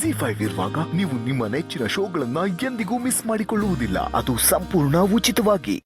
ZEE5 ಇರುವಾಗ ನೀವು ನಿಮ್ಮ ನೆಚ್ಚಿನ ಶೋಗಳನ್ನ ಎಂದಿಗೂ ಮಿಸ್ ಮಾಡಿಕೊಳ್ಳುವುದಿಲ್ಲ. ಅದು ಸಂಪೂರ್ಣ ಉಚಿತವಾಗಿ.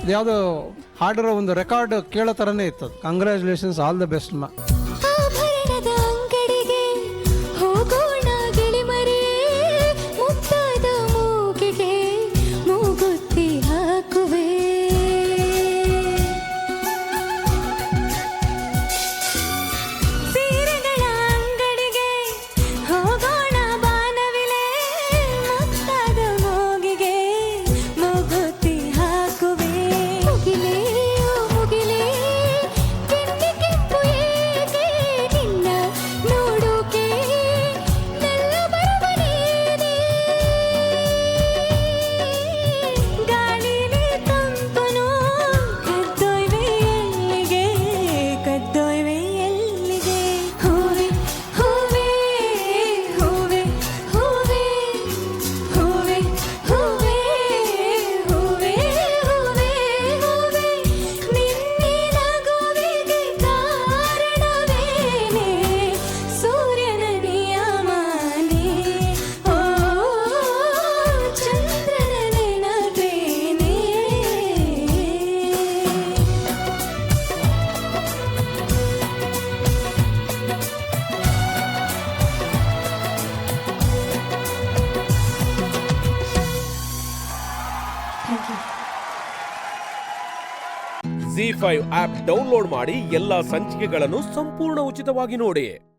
ಯಾವುದೋ ಹಾಡಿರೋ ಒಂದು ರೆಕಾರ್ಡ್ ಕೇಳೋ ಥರನೇ ಇತ್ತು. ಕಂಗ್ರ್ಯಾಚುಲೇಷನ್ಸ್, ಆಲ್ ದ ಬೆಸ್ಟ್ ಮಾ. ZEE5 ಆಪ್ ಡೌನ್ಲೋಡ್ ಮಾಡಿ ಎಲ್ಲಾ ಸಂಚಿಕೆಗಳನ್ನು ಸಂಪೂರ್ಣ ಉಚಿತವಾಗಿ ನೋಡಿ.